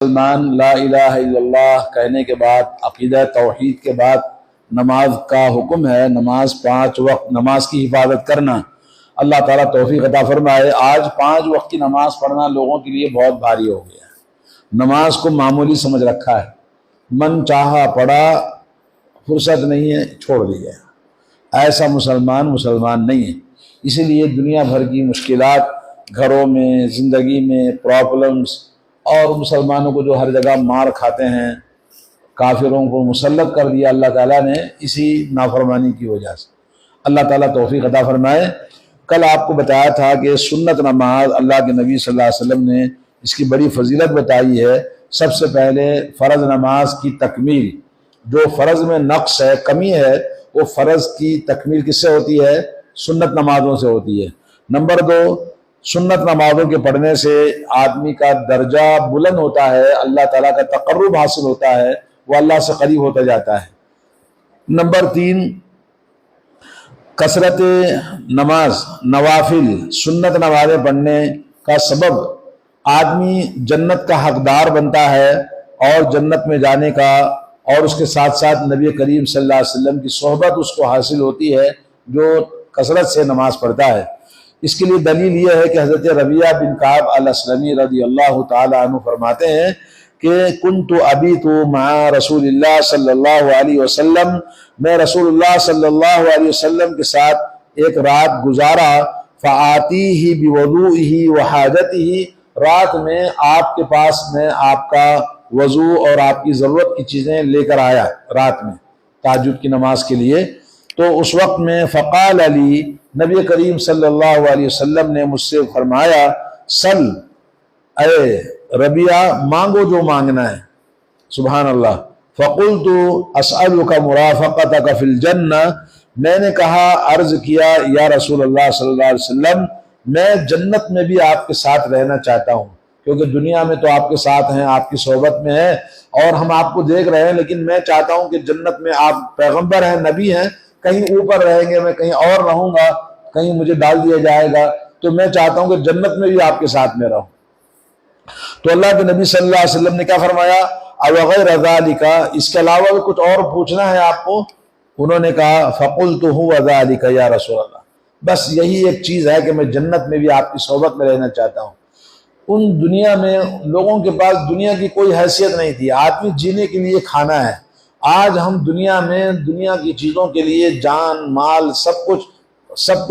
مسلمان لا الہ الا اللہ کہنے کے بعد، عقیدہ توحید کے بعد نماز کا حکم ہے، نماز 5 وقت نماز کی حفاظت کرنا۔ اللہ تعالیٰ توفیق عطا فرمائے۔ آج 5 وقت کی نماز پڑھنا لوگوں کے لیے بہت بھاری ہو گیا ہے، نماز کو معمولی سمجھ رکھا ہے، من چاہا پڑھا، فرصت نہیں ہے چھوڑ دیا۔ ایسا مسلمان نہیں ہے۔ اسی لیے دنیا بھر کی مشکلات گھروں میں، زندگی میں پرابلمز، اور مسلمانوں کو جو ہر جگہ مار کھاتے ہیں، کافروں کو مسلط کر دیا اللہ تعالیٰ نے اسی نافرمانی کی وجہ سے۔ اللہ تعالیٰ توفیق عطا فرمائے۔ کل آپ کو بتایا تھا کہ سنت نماز اللہ کے نبی صلی اللہ علیہ وسلم نے اس کی بڑی فضیلت بتائی ہے۔ سب سے پہلے فرض نماز کی تکمیل، جو فرض میں نقص ہے، کمی ہے، وہ فرض کی تکمیل کس سے ہوتی ہے؟ سنت نمازوں سے ہوتی ہے۔ نمبر 2، سنت نمازوں کے پڑھنے سے آدمی کا درجہ بلند ہوتا ہے، اللہ تعالیٰ کا تقرب حاصل ہوتا ہے، وہ اللہ سے قریب ہوتا جاتا ہے۔ نمبر 3، کثرت نماز، نوافل، سنت نمازیں پڑھنے کا سبب آدمی جنت کا حقدار بنتا ہے، اور جنت میں جانے کا، اور اس کے ساتھ ساتھ نبی کریم صلی اللہ علیہ وسلم کی صحبت اس کو حاصل ہوتی ہے جو کثرت سے نماز پڑھتا ہے۔ اس کے لیے دلیل یہ ہے کہ حضرت ربیعہ بن کعب الاسلمی رضی اللہ تعالی عنہ فرماتے ہیں کہ کنت ابیت مع رسول اللہ صلی اللہ علیہ وسلم، میں رسول اللہ صلی اللہ علیہ وسلم کے ساتھ ایک رات گزارا، فآتیہ بوضوئہ وحاجتہ، رات میں آپ کے پاس میں آپ کا وضو اور آپ کی ضرورت کی چیزیں لے کر آیا رات میں تہجد کی نماز کے لیے۔ تو اس وقت میں فقال علی، نبی کریم صلی اللہ علیہ وسلم نے مجھ سے فرمایا، سل، اے ربیعہ مانگو جو مانگنا ہے۔ سبحان اللہ۔ فقلت اسألک مرافقتک فی الجنہ، میں نے کہا، عرض کیا، یا رسول اللہ صلی اللہ علیہ وسلم، میں جنت میں بھی آپ کے ساتھ رہنا چاہتا ہوں، کیونکہ دنیا میں تو آپ کے ساتھ ہیں، آپ کی صحبت میں ہیں، اور ہم آپ کو دیکھ رہے ہیں، لیکن میں چاہتا ہوں کہ جنت میں آپ پیغمبر ہیں، نبی ہیں، کہیں اوپر رہیں گے، میں کہیں اور رہوں گا، کہیں مجھے ڈال دیا جائے گا، تو میں چاہتا ہوں کہ جنت میں بھی آپ کے ساتھ میں رہوں۔ تو اللہ کے نبی صلی اللہ علیہ وسلم نے کیا فرمایا، اوغیر ذالک، اس کے علاوہ بھی کچھ اور پوچھنا ہے آپ کو؟ انہوں نے کہا، فقلت هو ذالک یا رسول اللہ، بس یہی ایک چیز ہے کہ میں جنت میں بھی آپ کی صحبت میں رہنا چاہتا ہوں۔ ان دنیا میں لوگوں کے پاس دنیا کی کوئی حیثیت نہیں تھی، آدمی جینے کے لیے کھانا ہے۔ آج ہم دنیا میں دنیا کی چیزوں کے لیے جان مال سب کچھ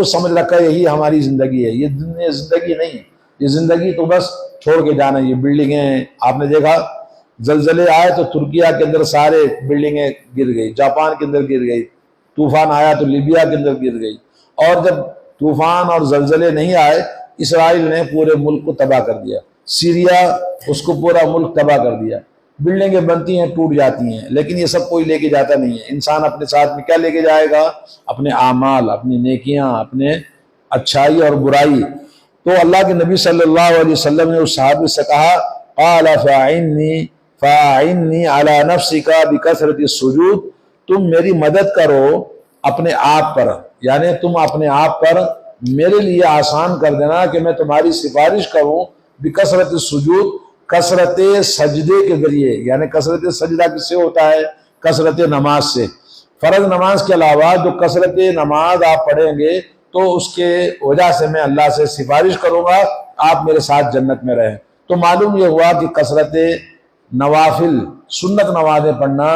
سمجھ رکھا ہے، یہی ہماری زندگی ہے۔ یہ زندگی نہیں ہے، یہ زندگی تو بس چھوڑ کے جانا ہے۔ یہ بلڈنگیں آپ نے دیکھا، زلزلے آئے تو ترکیہ کے اندر سارے بلڈنگیں گر گئی، جاپان کے اندر گر گئی، طوفان آیا تو لیبیا کے اندر گر گئی، اور جب طوفان اور زلزلے نہیں آئے، اسرائیل نے پورے ملک کو تباہ کر دیا، سیریا اس کو پورا ملک تباہ کر دیا۔ بلڈنگیں بنتی ہیں، ٹوٹ جاتی ہیں، لیکن یہ سب کوئی لے کے جاتا نہیں ہے۔ انسان اپنے ساتھ میں کیا لے کے جائے گا؟ اپنے اعمال، اپنی نیکیاں، اپنے اچھائی اور برائی۔ تو اللہ کے نبی صلی اللہ علیہ وسلم نے اس صحابی سے کہا، قال فاعنی علی نفسک بکثرۃ السجود، تم میری مدد کرو اپنے آپ پر، یعنی تم اپنے آپ پر میرے لیے آسان کر دینا کہ میں تمہاری سفارش کروں، بکثرۃ السجود، کثرت سجدے کے ذریعے، یعنی کثرت سجدہ کس سے ہوتا ہے؟ کثرت نماز سے۔ فرض نماز کے علاوہ جو کثرت نماز آپ پڑھیں گے تو اس کے وجہ سے میں اللہ سے سفارش کروں گا آپ میرے ساتھ جنت میں رہیں۔ تو معلوم یہ ہوا کہ کثرت نوافل، سنت نمازیں پڑھنا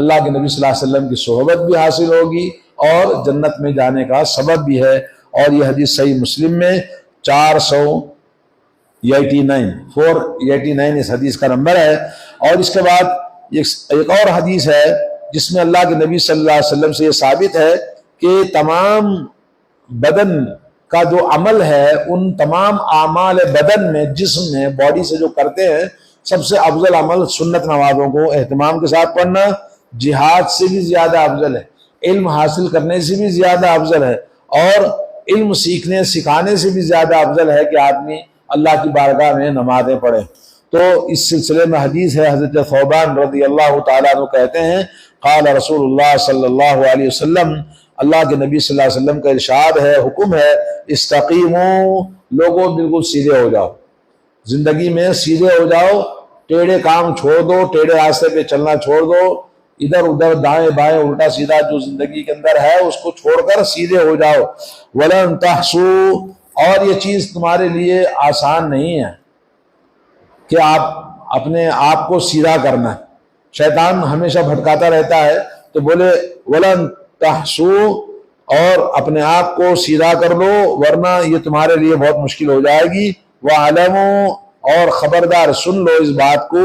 اللہ کے نبی صلی اللہ علیہ وسلم کی صحبت بھی حاصل ہوگی اور جنت میں جانے کا سبب بھی ہے۔ اور یہ حدیث صحیح مسلم میں 489 اس حدیث کا نمبر ہے۔ اور اس کے بعد ایک اور حدیث ہے جس میں اللہ کے نبی صلی اللہ علیہ وسلم سے یہ ثابت ہے کہ تمام بدن کا جو عمل ہے، ان تمام اعمال بدن میں، جسم میں، باڈی سے جو کرتے ہیں، سب سے افضل عمل سنت نمازوں کو اہتمام کے ساتھ پڑھنا جہاد سے بھی زیادہ افضل ہے، علم حاصل کرنے سے بھی زیادہ افضل ہے، اور علم سیکھنے سکھانے سے بھی زیادہ افضل ہے کہ آدمی اللہ کی بارگاہ میں نمازیں پڑھے۔ تو اس سلسلے میں حدیث ہے، حضرت ثوبان رضی اللہ تعالیٰ عنہ کہتے ہیں، قال رسول اللہ صلی اللہ علیہ وسلم، اللہ کے نبی صلی اللہ علیہ وسلم کا ارشاد ہے، حکم ہے، استقیموا، لوگوں بالکل سیدھے ہو جاؤ، زندگی میں سیدھے ہو جاؤ ٹیڑھے کام چھوڑ دو، ٹیڑھے راستے پہ چلنا چھوڑ دو، ادھر ادھر دائیں بائیں الٹا سیدھا جو زندگی کے اندر ہے اس کو چھوڑ کر سیدھے ہو جاؤ۔ وَلَن تَحْصُوا، اور یہ چیز تمہارے لیے آسان نہیں ہے کہ آپ اپنے آپ کو سیدھا کرنا، شیطان ہمیشہ بھٹکاتا رہتا ہے، تو بولے وَلَن تَحْصُوا، اور اپنے آپ کو سیدھا کر لو ورنہ یہ تمہارے لیے بہت مشکل ہو جائے گی۔ وَعَلَمُوا، اور خبردار سن لو اس بات کو،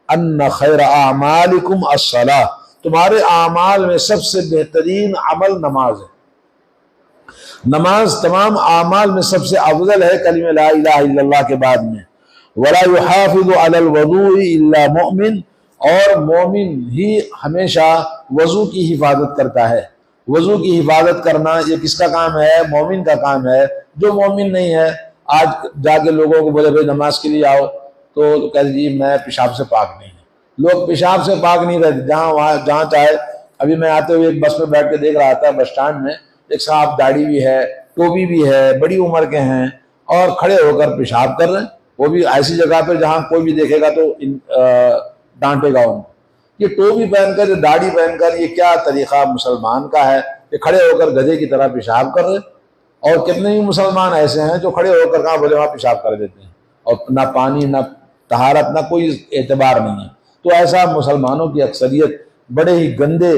أَنَّ خَيْرَ أَعْمَالِكُمْ الصَّلَاةُ، تمہارے اعمال میں سب سے بہترین عمل نماز ہے۔ نماز تمام اعمال میں سب سے افضل ہے کلمہ لا الہ الا اللہ کے بعد میں۔ وَلَا يُحَافِظُ عَلَى الْوُضُوءِ إِلَّا مُؤْمِنٌ، اور مومن ہی ہمیشہ وضو کی حفاظت کرتا ہے۔ وضو کی حفاظت کرنا یہ کس کا کام ہے؟ مومن کا کام ہے۔ جو مومن نہیں ہے آج جا کے لوگوں کو بولے بھائی نماز کے لیے آؤ تو کہتے جی میں پیشاب سے پاک نہیں ہوں۔ لوگ پیشاب سے پاک نہیں رہتے، جہاں چاہے۔ ابھی میں آتے ہوئے ایک بس میں بیٹھ کے دیکھ رہا تھا بس اسٹینڈ میں، ایک صاحب داڑھی بھی ہے، ٹوپی بھی ہے، بڑی عمر کے ہیں اور کھڑے ہو کر پیشاب کر رہے ہیں، وہ بھی ایسی جگہ پہ جہاں کوئی بھی دیکھے گا تو ڈانٹے گا ان کو۔ یہ ٹوپی پہن کر، یہ داڑھی پہن کر، یہ کیا طریقہ مسلمان کا ہے کہ کھڑے ہو کر گدھے کی طرح پیشاب کر رہے؟ اور کتنے ہی مسلمان ایسے ہیں جو کھڑے ہو کر کہاں بولے وہاں پیشاب کر دیتے ہیں، اور نہ پانی نہ طہارت نہ کوئی اعتبار نہیں ہے۔ تو ایسا مسلمانوں کی اکثریت بڑے ہی گندے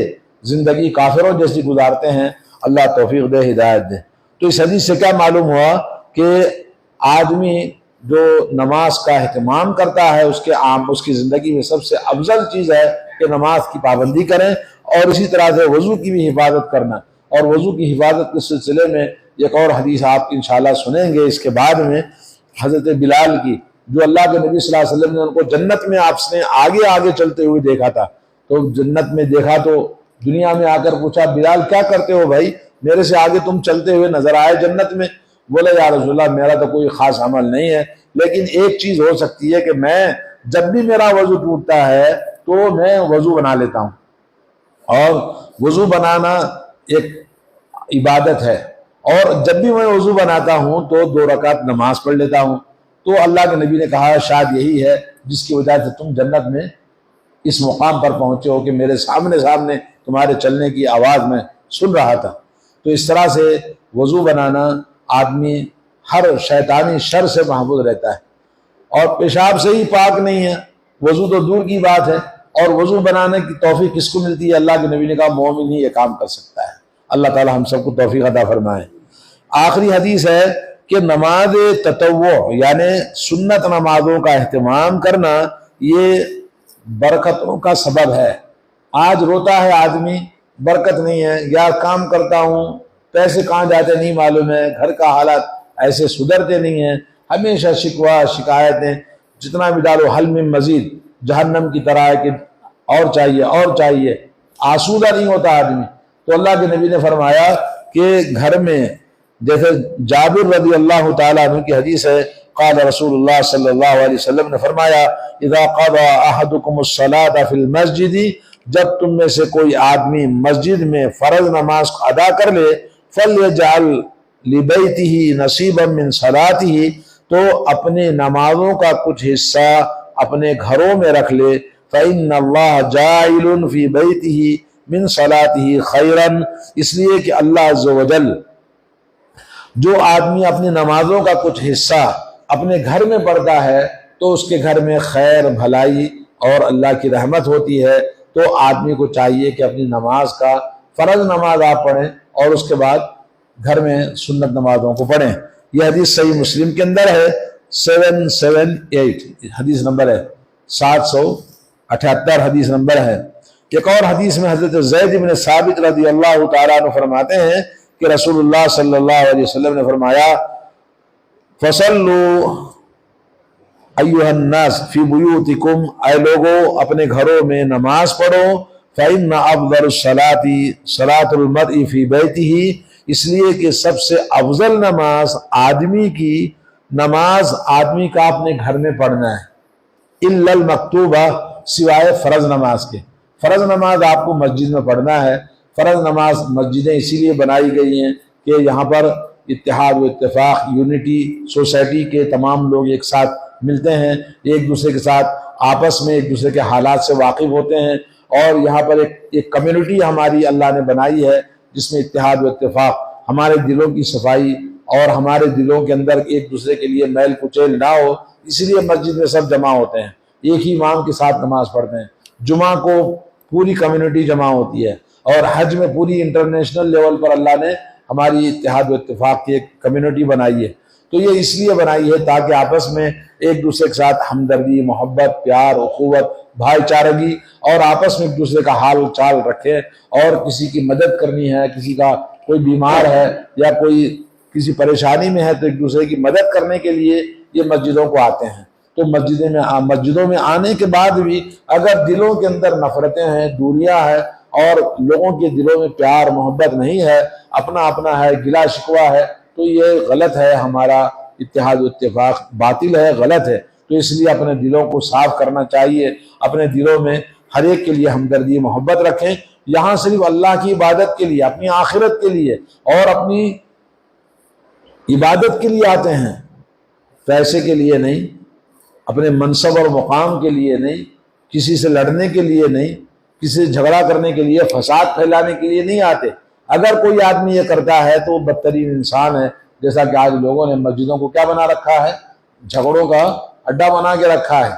زندگی کافروں جیسی گزارتے ہیں، اللہ توفیق دے، ہدایت دے۔ تو اس حدیث سے کیا معلوم ہوا کہ آدمی جو نماز کا اہتمام کرتا ہے اس کی زندگی میں سب سے افضل چیز ہے کہ نماز کی پابندی کریں، اور اسی طرح سے وضو کی بھی حفاظت کرنا۔ اور وضو کی حفاظت کے سلسلے میں ایک اور حدیث آپ انشاءاللہ سنیں گے اس کے بعد میں، حضرت بلال کی، جو اللہ کے نبی صلی اللہ علیہ وسلم نے ان کو جنت میں آپ نے آگے آگے چلتے ہوئے دیکھا تھا، تو جنت میں دیکھا تو دنیا میں آ کر پوچھا بلال کیا کرتے ہو بھائی، میرے سے آگے تم چلتے ہوئے نظر آئے جنت میں؟ بولے یا رسول اللہ میرا تو کوئی خاص عمل نہیں ہے، لیکن ایک چیز ہو سکتی ہے کہ میں جب بھی میرا وضو ٹوٹتا ہے تو میں وضو بنا لیتا ہوں، اور وضو بنانا ایک عبادت ہے، اور جب بھی میں وضو بناتا ہوں تو 2 رکعت نماز پڑھ لیتا ہوں۔ تو اللہ کے نبی نے کہا شاید یہی ہے جس کی وجہ سے تم جنت میں اس مقام پر پہنچے ہو کہ میرے سامنے تمہارے چلنے کی آواز میں سن رہا تھا۔ تو اس طرح سے وضو بنانا آدمی ہر شیطانی شر سے محفوظ رہتا ہے، اور پیشاب سے ہی پاک نہیں ہے، وضو تو دور کی بات ہے۔ اور وضو بنانے کی توفیق کس کو ملتی ہے؟ اللہ کے نبی نے کہا مومن ہی یہ کام کر سکتا ہے۔ اللہ تعالی ہم سب کو توفیق عطا فرمائے۔ آخری حدیث ہے کہ نماز تطوع یعنی سنت نمازوں کا اہتمام کرنا یہ برکتوں کا سبب ہے۔ آج روتا ہے آدمی، برکت نہیں ہے، یا کام کرتا ہوں پیسے کہاں جاتے نہیں معلوم ہے، گھر کا حالات ایسے سدھرتے نہیں ہیں، ہمیشہ شکوہ شکایتیں، جتنا بھی ڈالو حل میں مزید، جہنم کی طرح ہے کہ اور چاہیے اور چاہیے، آسودہ نہیں ہوتا آدمی۔ تو اللہ کے نبی نے فرمایا کہ گھر میں، جیسے جابر رضی اللہ تعالیٰ عنہ کی حدیث ہے، قال رسول اللہ صلی اللہ علیہ وسلم نے فرمایا اذا قضى احدكم الصلاة في المسجد، جب تم میں سے کوئی آدمی مسجد میں فرض نماز کو ادا کر لے، فلیجعل لبیتہ نصیبا من صلاتہ، تو اپنے نمازوں کا کچھ حصہ اپنے گھروں میں رکھ لے، فإن اللہ جاعل فی بیتہ من صلاتہ خیرا، اس لیے کہ اللہ عز و جل جو آدمی اپنی نمازوں کا کچھ حصہ اپنے گھر میں پڑھتا ہے تو اس کے گھر میں خیر بھلائی اور اللہ کی رحمت ہوتی ہے۔ تو آدمی کو چاہیے کہ اپنی نماز کا، فرض نماز آپ پڑھیں اور اس کے بعد گھر میں سنت نمازوں کو پڑھیں۔ یہ حدیث صحیح مسلم کے اندر ہے، 778 حدیث نمبر ہے، 778 حدیث نمبر ہے۔ ایک اور حدیث میں حضرت زید بن ثابت رضی اللہ تعالیٰ عنہ فرماتے ہیں کہ رسول اللہ صلی اللہ علیہ وسلم نے فرمایا فَصَلُّوا أَيُّهَا النَّاسِ فِي بُيُوتِكُمْ، اے لوگو اپنے گھروں میں نماز پڑھو، فَإِنَّ أَفْضَلُ الصَّلَاةِ صَلَاةُ الْمَرْءِ فِي بَيْتِهِ، اس لیے کہ سب سے افضل نماز آدمی کی نماز آدمی کا اپنے گھر میں پڑھنا ہے، إِلَّا الْمَكْتُوبَةَ، سوائے فرض نماز کے۔ فرض نماز آپ کو مسجد میں پڑھنا ہے۔ فرض نماز مسجدیں اسی لیے بنائی گئی ہیں کہ یہاں پر اتحاد و اتفاق، یونٹی، سوسائٹی کے تمام لوگ ایک ساتھ ملتے ہیں، ایک دوسرے کے ساتھ آپس میں ایک دوسرے کے حالات سے واقف ہوتے ہیں، اور یہاں پر ایک کمیونٹی ہماری اللہ نے بنائی ہے جس میں اتحاد و اتفاق، ہمارے دلوں کی صفائی اور ہمارے دلوں کے اندر ایک دوسرے کے لیے میل کچیل نہ ہو، اس لیے مسجد میں سب جمع ہوتے ہیں، ایک ہی امام کے ساتھ نماز پڑھتے ہیں۔ جمعہ کو پوری کمیونٹی جمع ہوتی ہے، اور حج میں پوری انٹرنیشنل لیول پر اللہ نے ہماری اتحاد و اتفاق کی ایک کمیونٹی بنائی ہے۔ تو یہ اس لیے بنائی ہے تاکہ آپس میں ایک دوسرے کے ساتھ ہمدردی، محبت، پیار، اخوت، بھائی چارگی، اور آپس میں ایک دوسرے کا حال چال رکھیں، اور کسی کی مدد کرنی ہے، کسی کا کوئی بیمار ہے یا کوئی کسی پریشانی میں ہے تو ایک دوسرے کی مدد کرنے کے لیے یہ مسجدوں کو آتے ہیں۔ تو مسجدوں میں آنے کے بعد بھی اگر دلوں کے اندر نفرتیں ہیں، دوریاں ہیں، اور لوگوں کے دلوں میں پیار محبت نہیں ہے، اپنا اپنا ہے، گلا شکوہ ہے، تو یہ غلط ہے، ہمارا اتحاد و اتفاق باطل ہے، غلط ہے۔ تو اس لیے اپنے دلوں کو صاف کرنا چاہیے، اپنے دلوں میں ہر ایک کے لیے ہمدردی محبت رکھیں۔ یہاں صرف اللہ کی عبادت کے لیے، اپنی آخرت کے لیے اور اپنی عبادت کے لیے آتے ہیں، پیسے کے لیے نہیں، اپنے منصب اور مقام کے لیے نہیں، کسی سے لڑنے کے لیے نہیں، کسی سے جھگڑا کرنے کے لیے، فساد پھیلانے کے لیے نہیں آتے۔ اگر کوئی آدمی یہ کرتا ہے تو وہ بدترین انسان ہے، جیسا کہ آج لوگوں نے مسجدوں کو کیا بنا رکھا ہے؟ جھگڑوں کا اڈا بنا کے رکھا ہے۔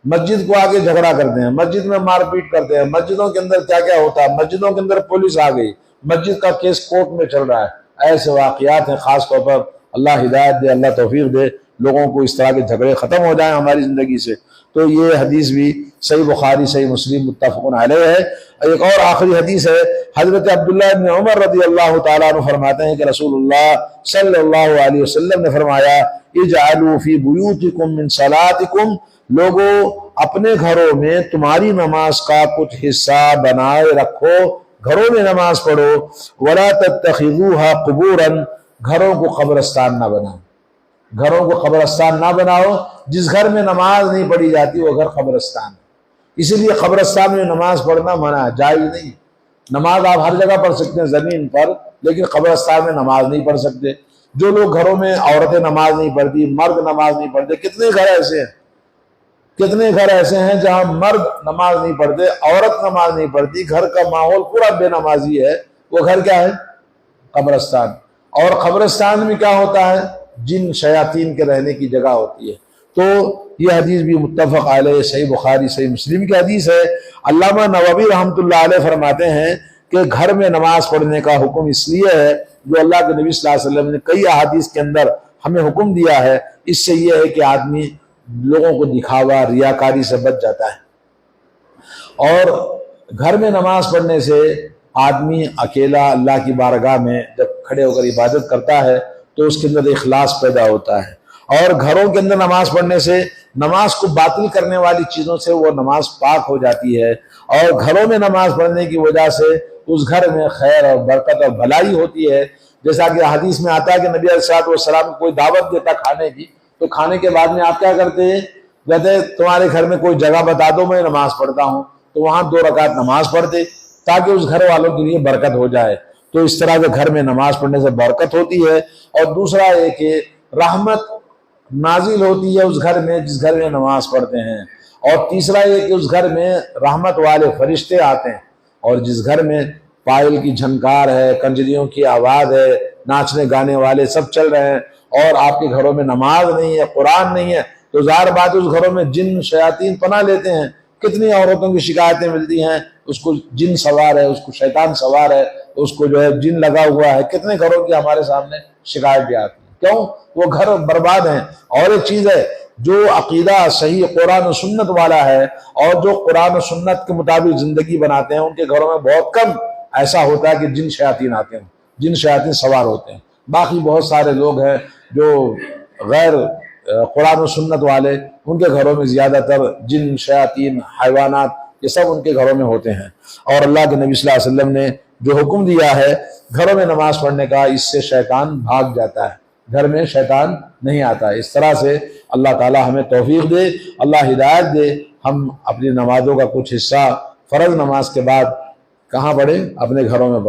مسجد کو آگے جھگڑا کرتے ہیں، مسجد میں مار پیٹ کرتے ہیں، مسجدوں کے اندر کیا کیا ہوتا ہے، مسجدوں کے اندر پولیس آ گئی، مسجد کا کیس کورٹ میں چل رہا ہے۔ ایسے واقعات ہیں، خاص طور پر اللہ ہدایت دے، اللہ توفیق دے، لوگوں کو اس طرح کے جھگڑے ختم ہو جائیں ہماری زندگی سے۔ تو یہ حدیث بھی صحیح بخاری صحیح مسلم متفق علیہ ہے۔ ایک اور آخری حدیث ہے، حضرت عبداللہ بن عمر رضی اللہ تعالیٰ عنہ فرماتے ہیں کہ رسول اللہ صلی اللہ علیہ وسلم نے فرمایا، اجعلوا فی بیوتکم من صلاتکم، لوگوں اپنے گھروں میں تمہاری نماز کا کچھ حصہ بنائے رکھو، گھروں میں نماز پڑھو، ولا تتخذوها قبورا، گھروں کو قبرستان نہ بناؤ، گھروں کو قبرستان نہ بناؤ۔ جس گھر میں نماز نہیں پڑھی جاتی وہ گھر قبرستان ہے، اسی لیے قبرستان میں نماز پڑھنا منع ہے، جائز نہیں۔ نماز آپ ہر جگہ پڑھ سکتے ہیں زمین پر، لیکن قبرستان میں نماز نہیں پڑھ سکتے۔ جو لوگ گھروں میں عورتیں نماز نہیں پڑھتی، مرد نماز نہیں پڑھتے، کتنے گھر ایسے ہیں جہاں مرد نماز نہیں پڑھتے، عورت نماز نہیں پڑھتی، گھر کا ماحول پورا بے نمازی ہے، وہ گھر کیا ہے؟ قبرستان۔ اور قبرستان میں کیا ہوتا ہے؟ جن شیاطین کے رہنے کی جگہ ہوتی ہے۔ تو یہ حدیث بھی متفق علیہ صحیح بخاری صحیح مسلم کی حدیث ہے۔ علامہ نووی رحمۃ اللہ علیہ فرماتے ہیں کہ گھر میں نماز پڑھنے کا حکم اس لیے ہے، جو اللہ کے نبی صلی اللہ علیہ وسلم نے کئی احادیث کے اندر ہمیں حکم دیا ہے، اس سے یہ ہے کہ آدمی لوگوں کو دکھاوا ریاکاری سے بچ جاتا ہے۔ اور گھر میں نماز پڑھنے سے آدمی اکیلا اللہ کی بارگاہ میں جب کھڑے ہو کر عبادت کرتا ہے تو اس کے اندر اخلاص پیدا ہوتا ہے، اور گھروں کے اندر نماز پڑھنے سے نماز کو باطل کرنے والی چیزوں سے وہ نماز پاک ہو جاتی ہے، اور گھروں میں نماز پڑھنے کی وجہ سے اس گھر میں خیر اور برکت اور بھلائی ہوتی ہے۔ جیسا کہ حدیث میں آتا ہے کہ نبی علیہ السلام کوئی دعوت دیتا کھانے کی، تو کھانے کے بعد میں آپ کیا کرتے ہیں؟ کہتے تمہارے گھر میں کوئی جگہ بتا دو میں نماز پڑھتا ہوں، تو وہاں 2 رکعت نماز پڑھتے تاکہ اس گھر والوں کے لیے برکت ہو جائے۔ تو اس طرح سے گھر میں نماز پڑھنے سے برکت ہوتی ہے، اور دوسرا یہ کہ رحمت نازل ہوتی ہے اس گھر میں جس گھر میں نماز پڑھتے ہیں، اور تیسرا یہ کہ اس گھر میں رحمت والے فرشتے آتے ہیں۔ اور جس گھر میں پائل کی جھنکار ہے، کنجریوں کی آواز ہے، ناچنے گانے والے سب چل رہے ہیں، اور آپ کے گھروں میں نماز نہیں ہے، قرآن نہیں ہے، تو ظاہر بات اس گھروں میں جن شیاطین پناہ لیتے ہیں۔ کتنی عورتوں کی شکایتیں ملتی ہیں، اس کو جن سوار ہے، اس کو شیطان سوار ہے، اس کو جو ہے جن لگا ہوا ہے، کتنے گھروں کی ہمارے سامنے شکایت بھی آتی ہے۔ کیوں؟ وہ گھر برباد ہیں۔ اور ایک چیز ہے، جو عقیدہ صحیح قرآن و سنت والا ہے اور جو قرآن و سنت کے مطابق زندگی بناتے ہیں، ان کے گھروں میں بہت کم ایسا ہوتا ہے کہ جن شیاطین آتے ہیں، جن شیاطین سوار ہوتے ہیں۔ باقی بہت سارے لوگ ہیں جو غیر قرآن و سنت والے، ان کے گھروں میں زیادہ تر جن شیاطین حیوانات یہ سب ان کے گھروں میں ہوتے ہیں۔ اور اللہ کے نبی صلی اللہ علیہ وسلم نے جو حکم دیا ہے گھروں میں نماز پڑھنے کا، اس سے شیطان بھاگ جاتا ہے، گھر میں شیطان نہیں آتا۔ اس طرح سے اللہ تعالی ہمیں توفیق دے، اللہ ہدایت دے، ہم اپنی نمازوں کا کچھ حصہ فرض نماز کے بعد کہاں پڑھیں؟ اپنے گھروں میں پڑھیں۔